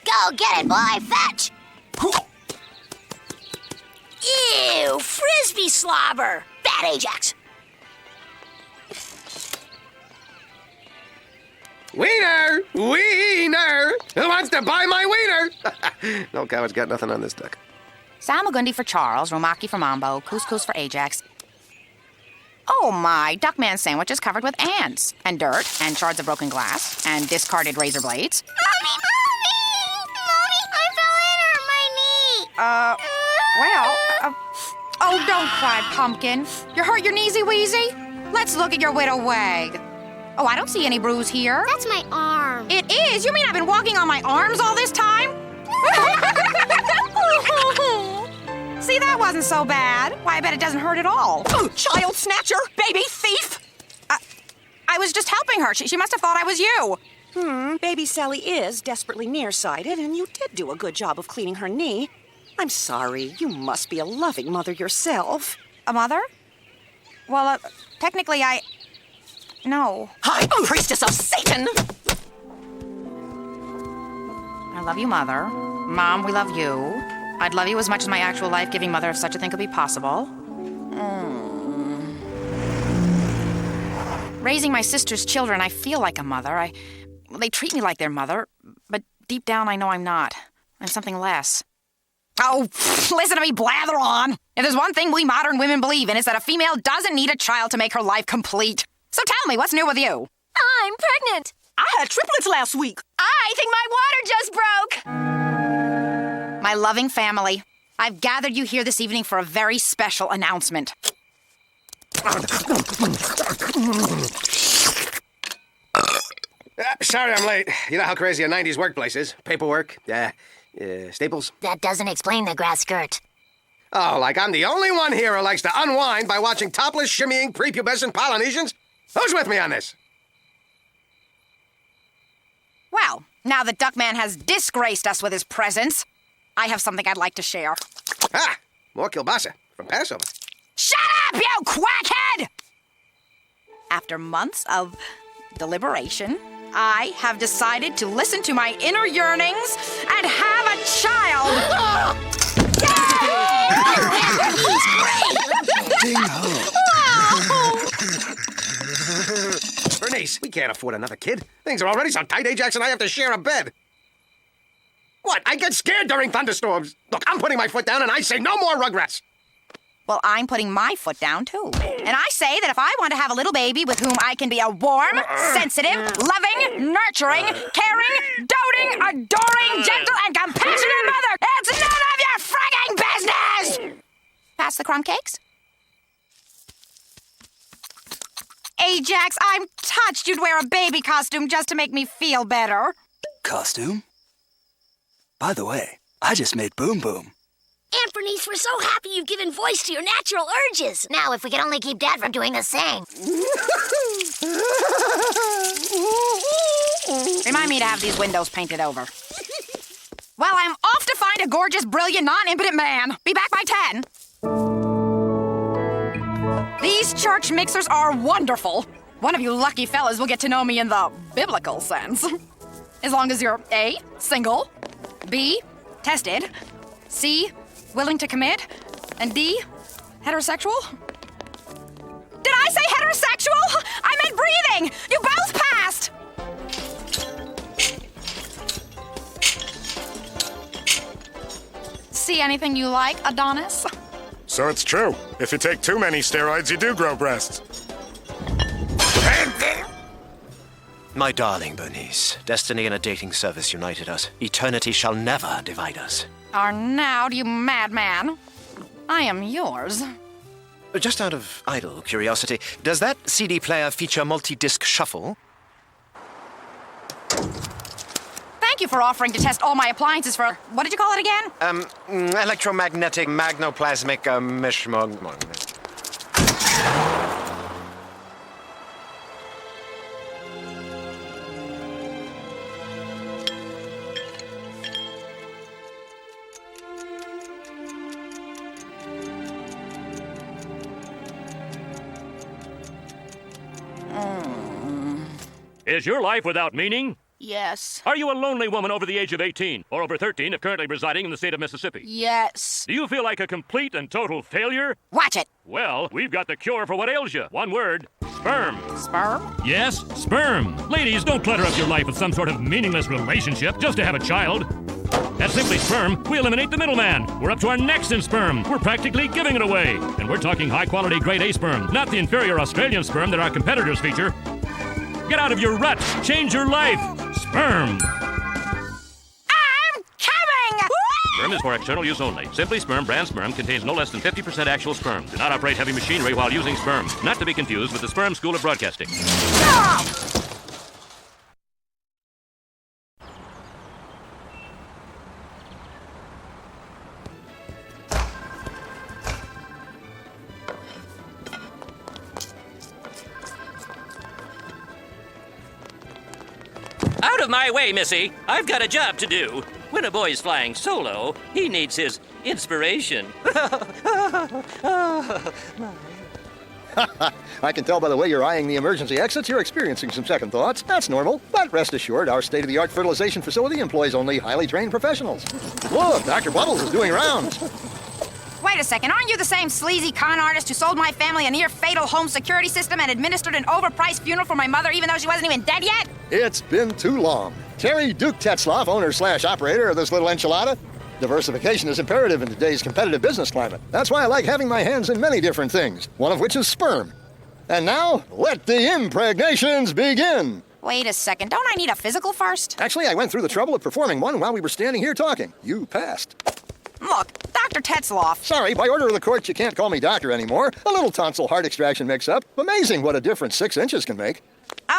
Go get it, boy. Fetch! Ew, frisbee slobber. Bad Ajax. Wiener! Wiener! Who wants to buy my wiener? No coward's got nothing on this duck. Salmagundi for Charles, Romaki for Mambo, couscous for Ajax. Oh my, Duckman sandwich is covered with ants, and dirt, and shards of broken glass, and discarded razor blades. Mommy! I fell in or my knee. Oh, don't cry, Pumpkin. You hurt your kneesy wheezy? Let's look at your widow wag. Oh, I don't see any bruise here. That's my arm. It is? You mean I've been walking on my arms all this time? See, that wasn't so bad. Why, I bet it doesn't hurt at all. Oh, child snatcher! Baby thief! I was just helping her. She must have thought I was you. Baby Sally is desperately nearsighted, and you did do a good job of cleaning her knee. I'm sorry. You must be a loving mother yourself. A mother? Well, technically, No. High priestess of Satan! I love you, Mother. Mom, we love you. I'd love you as much as my actual life-giving mother if such a thing could be possible. Raising my sister's children, I feel like a mother. They treat me like their mother, but deep down I know I'm not. I'm something less. Oh, listen to me blather on. If there's one thing we modern women believe in, it's that a female doesn't need a child to make her life complete. So tell me, what's new with you? I'm pregnant. I had triplets last week. I think my water just broke. My loving family, I've gathered you here this evening for a very special announcement. Sorry I'm late. You know how crazy a 90s workplace is. Paperwork, staples. That doesn't explain the grass skirt. Oh, like I'm the only one here who likes to unwind by watching topless, shimmying, prepubescent Polynesians? Who's with me on this? Well, now that Duckman has disgraced us with his presence, I have something I'd like to share. Ah, more kielbasa from Passover. Shut up, you quackhead! After months of deliberation, I have decided to listen to my inner yearnings and have a child. He's great. Bernice, we can't afford another kid. Things are already so tight, Ajax and I have to share a bed. What? I get scared during thunderstorms. Look, I'm putting my foot down and I say no more Rugrats. Well, I'm putting my foot down, too. And I say that if I want to have a little baby with whom I can be a warm, sensitive, loving, nurturing, caring, doting, adoring, gentle, and compassionate mother, it's none of your frigging business! Pass the crumb cakes? Ajax, I'm touched you'd wear a baby costume just to make me feel better. Costume? By the way, I just made Boom Boom. Aunt Bernice, we're so happy you've given voice to your natural urges. Now, if we could only keep Dad from doing the same. Remind me to have these windows painted over. Well, I'm off to find a gorgeous, brilliant, non-impotent man. Be back by 10. These church mixers are wonderful. One of you lucky fellas will get to know me in the biblical sense. As long as you're A, single, B, tested, C, willing to commit, and D, heterosexual? Did I say heterosexual? I meant breathing! You both passed! See anything you like, Adonis? So it's true. If you take too many steroids, you do grow breasts. My darling Bernice, destiny and a dating service united us. Eternity shall never divide us. Arnaud, you madman. I am yours. Just out of idle curiosity, does that CD player feature multi-disc shuffle? Thank you for offering to test all my appliances for... What did you call it again? Electromagnetic magnoplasmic mishmog. Is your life without meaning? Yes. Are you a lonely woman over the age of 18, or over 13 if currently residing in the state of Mississippi? Yes. Do you feel like a complete and total failure? Watch it. Well, we've got the cure for what ails you. One word: sperm. Sperm? Yes, sperm. Ladies, don't clutter up your life with some sort of meaningless relationship just to have a child. At Simply Sperm, we eliminate the middleman. We're up to our necks in sperm. We're practically giving it away. And we're talking high-quality grade A sperm, not the inferior Australian sperm that our competitors feature. Get out of your rut. Change your life. Sperm. I'm coming! Sperm is for external use only. Simply Sperm brand sperm contains no less than 50% actual sperm. Do not operate heavy machinery while using sperm. Not to be confused with the Sperm School of Broadcasting. Out of my way, Missy. I've got a job to do. When a boy's flying solo, he needs his inspiration. I can tell by the way you're eyeing the emergency exits you're experiencing some second thoughts. That's normal. But rest assured, our state-of-the-art fertilization facility employs only highly trained professionals. Look, Dr. Bubbles is doing rounds. Wait a second, aren't you the same sleazy con artist who sold my family a near-fatal home security system and administered an overpriced funeral for my mother even though she wasn't even dead yet? It's been too long. Terry Duke Tetzloff, owner/operator of this little enchilada. Diversification is imperative in today's competitive business climate. That's why I like having my hands in many different things, one of which is sperm. And now, let the impregnations begin. Wait a second, don't I need a physical first? Actually, I went through the trouble of performing one while we were standing here talking. You passed. Look, Dr. Tetzloff. Sorry, by order of the court, you can't call me doctor anymore. A little tonsil heart extraction mix-up. Amazing what a difference 6 inches can make.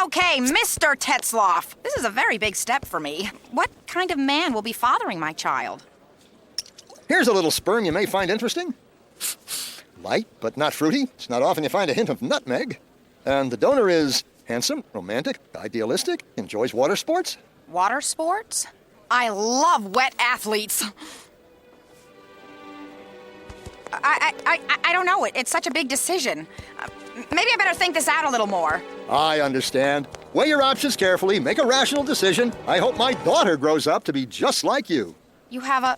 Okay, Mr. Tetzloff. This is a very big step for me. What kind of man will be fathering my child? Here's a little sperm you may find interesting. Light, but not fruity. It's not often you find a hint of nutmeg. And the donor is handsome, romantic, idealistic, enjoys water sports. Water sports? I love wet athletes. I don't know. It's such a big decision. Maybe I better think this out a little more. I understand. Weigh your options carefully. Make a rational decision. I hope my daughter grows up to be just like you. You have a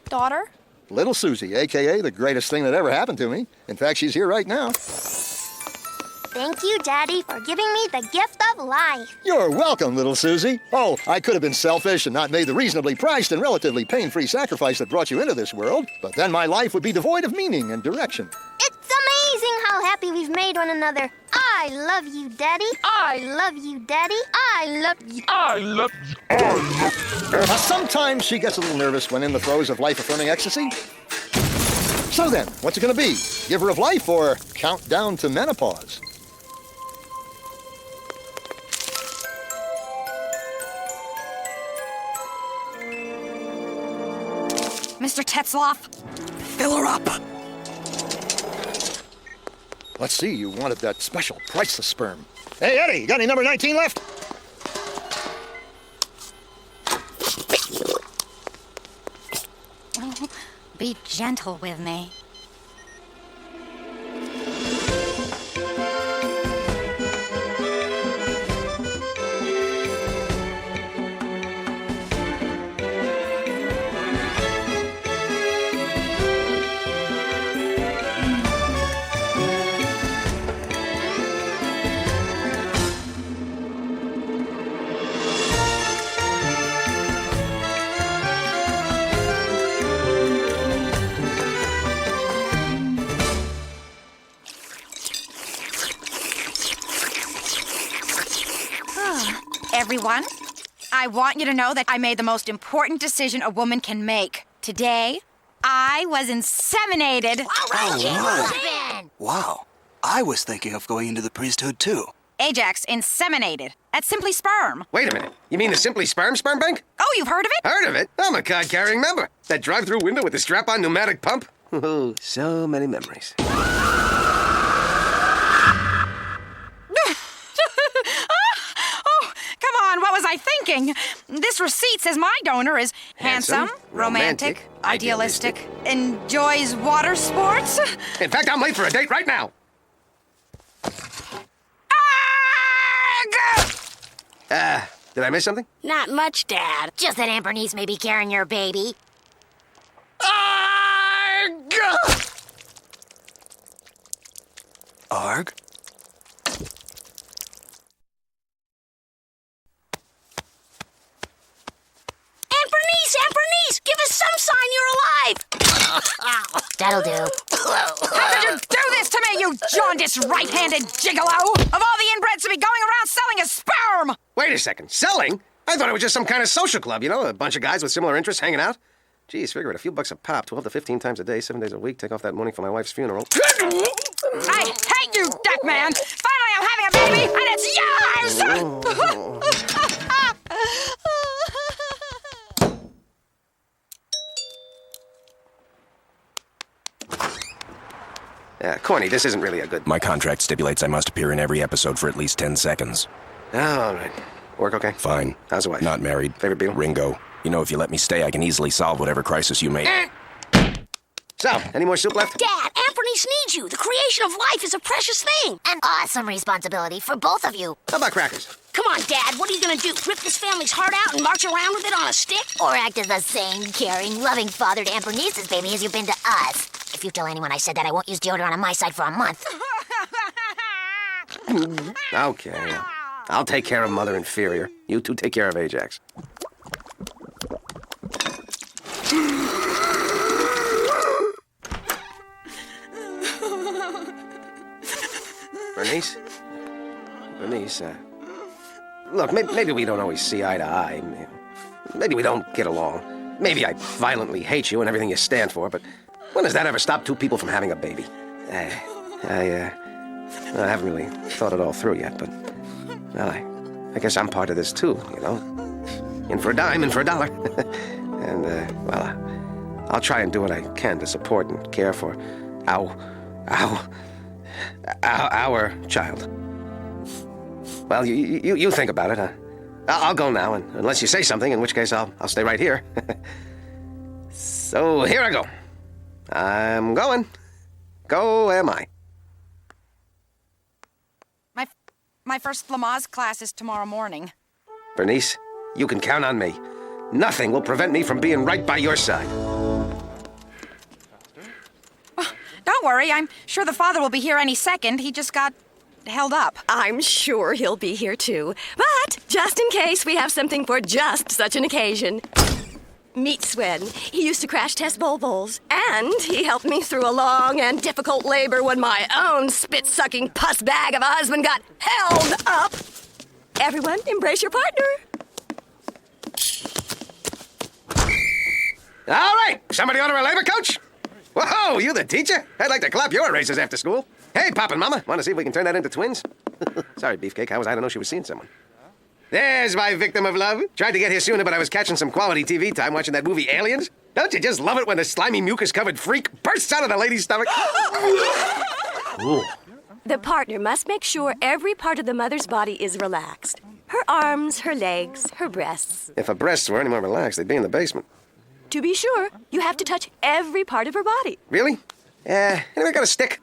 daughter? Little Susie, a.k.a. the greatest thing that ever happened to me. In fact, she's here right now. Thank you, Daddy, for giving me the gift of life. You're welcome, little Susie. Oh, I could have been selfish and not made the reasonably priced and relatively pain-free sacrifice that brought you into this world, but then my life would be devoid of meaning and direction. It's amazing how happy we've made one another. I love you, Daddy. I love you, Daddy. I love you. I love you. Sometimes she gets a little nervous when in the throes of life-affirming ecstasy. So then, what's it going to be? Giver of life or countdown to menopause? Mr. Tetzloff, fill her up. Let's see, you wanted that special priceless sperm. Hey, Eddie, you got any number 19 left? Oh, be gentle with me. Everyone, I want you to know that I made the most important decision a woman can make. Today, I was inseminated. All right, Wow. I was thinking of going into the priesthood, too. Ajax inseminated. That's simply sperm. Wait a minute. You mean the Simply Sperm bank? Oh, you've heard of it? Heard of it? I'm a card-carrying member. That drive-through window with the strap-on pneumatic pump? Oh, so many memories. Oh, come on, what was I thinking? This receipt says my donor is handsome, romantic, idealistic, enjoys water sports. In fact, I'm late for a date right now. Did I miss something? Not much, Dad. Just that Aunt Bernice may be carrying your baby. Arg? Aunt Bernice, give us some sign you're alive. That'll do. How could you do this to me, you jaundiced right-handed gigolo? Of all the inbreds to be going around selling a sperm! Wait a second. Selling? I thought it was just some kind of social club, you know? A bunch of guys with similar interests hanging out. Geez, figure it. A few bucks a pop, 12 to 15 times a day, 7 days a week. Take off that money for my wife's funeral. I hate you, Duckman! Finally, I'm having a baby, and it's yours! Yeah, corny, this isn't really a good... My contract stipulates I must appear in every episode for at least 10 seconds. Oh, all right. Work okay? Fine. How's the wife? Not married. Favorite Beatle? Ringo. You know, if you let me stay, I can easily solve whatever crisis you may... So, any more soup left? Dad, Aunt Bernice needs you. The creation of life is a precious thing. An awesome responsibility for both of you. How about crackers? Come on, Dad. What are you gonna do? Rip this family's heart out and march around with it on a stick? Or act as the same caring, loving father to Aunt Bernice's baby as you've been to us? If you tell anyone I said that, I won't use deodorant on my side for a month. Okay. I'll take care of Mother Inferior. You two take care of Ajax. Bernice, look, maybe we don't always see eye to eye. Maybe we don't get along. Maybe I violently hate you and everything you stand for, but when does that ever stop two people from having a baby? I haven't really thought it all through yet, but, well, I guess I'm part of this too, you know? In for a dime, in for a dollar. And, well, I'll try and do what I can to support and care for our child. Well, you think about it, huh? I'll go now, and unless you say something, in which case I'll stay right here. So here I go. I'm going. Go am I. My first Lamaze class is tomorrow morning. Bernice, you can count on me. Nothing will prevent me from being right by your side. Don't worry, I'm sure the father will be here any second. He just got held up. I'm sure he'll be here too. But just in case, we have something for just such an occasion. Meet Swen. He used to crash test Volvos, and he helped me through a long and difficult labor when my own spit-sucking puss bag of a husband got held up. Everyone, embrace your partner. All right, somebody order a labor coach? Whoa, you the teacher? I'd like to clap your races after school. Hey, Pop and Mama, want to see if we can turn that into twins? Sorry, Beefcake, how was I to know she was seeing someone? There's my victim of love. Tried to get here sooner, but I was catching some quality TV time watching that movie Aliens. Don't you just love it when the slimy mucus-covered freak bursts out of the lady's stomach? Ooh. The partner must make sure every part of the mother's body is relaxed. Her arms, her legs, her breasts. If her breasts were any more relaxed, they'd be in the basement. To be sure, you have to touch every part of her body. Really? Anybody got a stick?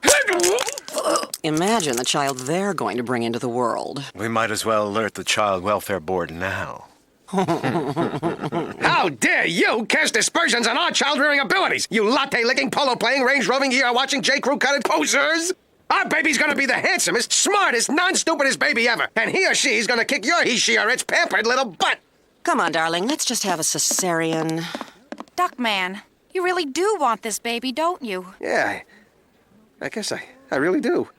Imagine the child they're going to bring into the world. We might as well alert the Child Welfare Board now. How dare you cast aspersions on our child-rearing abilities, you latte-licking, polo-playing, range-roving, ER-watching, J.Crew-cutted posers! Our baby's gonna be the handsomest, smartest, non-stupidest baby ever, and he or she's gonna kick your he, she, or its pampered little butt! Come on, darling, let's just have a cesarean. Duckman, you really do want this baby, don't you? Yeah, I guess I really do.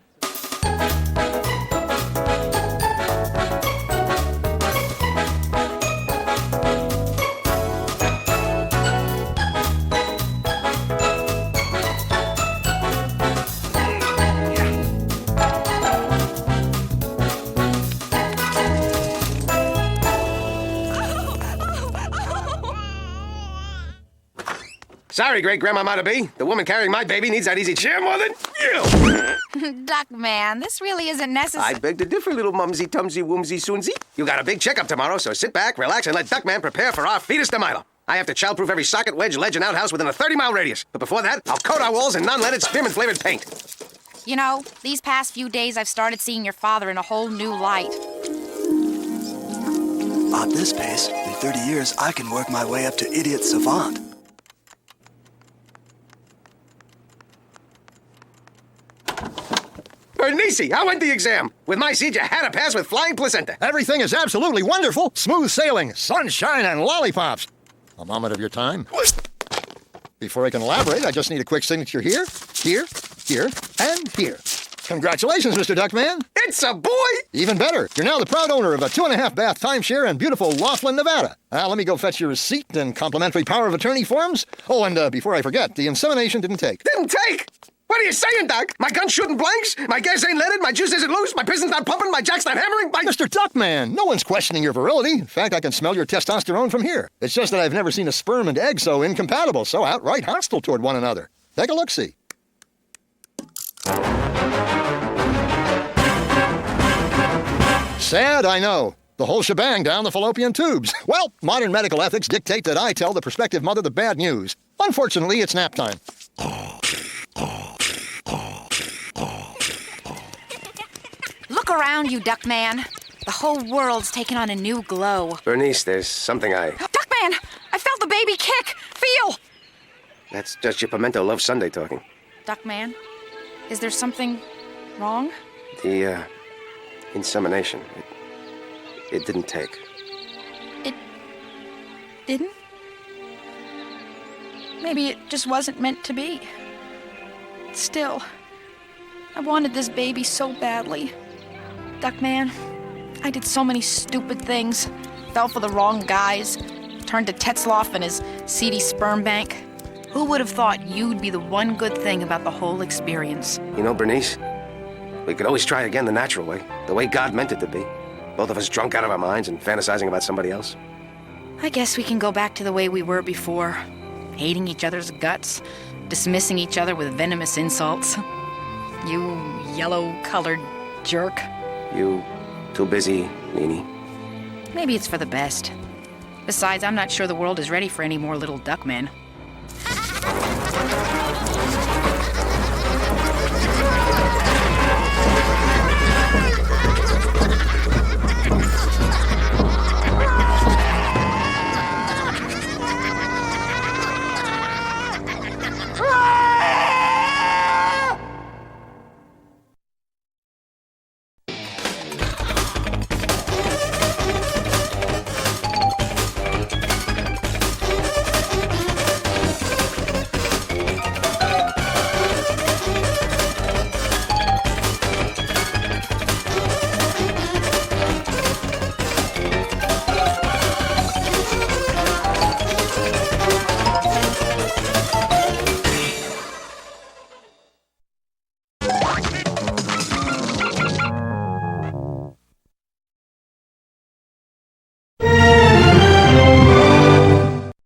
Sorry, great-grandmama-to-be. The woman carrying my baby needs that easy chair more than you. Duckman, this really isn't necessary. I beg to differ, little mumsy-tumsy-woomsy-soonsy. You got a big checkup tomorrow, so sit back, relax, and let Duckman prepare for our fetus to Milo. I have to childproof every socket, wedge, ledge, and outhouse within a 30-mile radius. But before that, I'll coat our walls in non-leaded spearmint-flavored paint. You know, these past few days I've started seeing your father in a whole new light. At this pace, in 30 years, I can work my way up to idiot savant. Bernice, how went the exam? With my seed, you had a pass with flying placenta. Everything is absolutely wonderful. Smooth sailing, sunshine, and lollipops. A moment of your time. Before I can elaborate, I just need a quick signature here, here, here, and here. Congratulations, Mr. Duckman. It's a boy! Even better, you're now the proud owner of a 2.5-bath timeshare in beautiful Laughlin, Nevada. Now, let me go fetch your receipt and complimentary power of attorney forms. Oh, and before I forget, the insemination didn't take. Didn't take? What are you saying, Doc? My gun's shooting blanks? My gas ain't leaded? My juice isn't loose? My piston's not pumping? My jack's not hammering? Mr. Duckman, no one's questioning your virility. In fact, I can smell your testosterone from here. It's just that I've never seen a sperm and egg so incompatible, so outright hostile toward one another. Take a look-see. Sad, I know. The whole shebang down the fallopian tubes. Well, modern medical ethics dictate that I tell the prospective mother the bad news. Unfortunately, it's nap time. Look around you, Duckman. The whole world's taken on a new glow. Bernice, there's something Duckman! I felt the baby kick! Feel! That's just your pimento love Sunday talking. Duckman, is there something wrong? The, insemination. It didn't take. It didn't? Maybe it just wasn't meant to be. Still, I wanted this baby so badly. Duckman, I did so many stupid things. Fell for the wrong guys. Turned to Tetzloff and his seedy sperm bank. Who would have thought you'd be the one good thing about the whole experience? You know, Bernice, we could always try again the natural way. The way God meant it to be. Both of us drunk out of our minds and fantasizing about somebody else. I guess we can go back to the way we were before. Hating each other's guts. Dismissing each other with venomous insults. You yellow-colored jerk. You too busy, Nene. Maybe it's for the best. Besides, I'm not sure the world is ready for any more little Duckmen.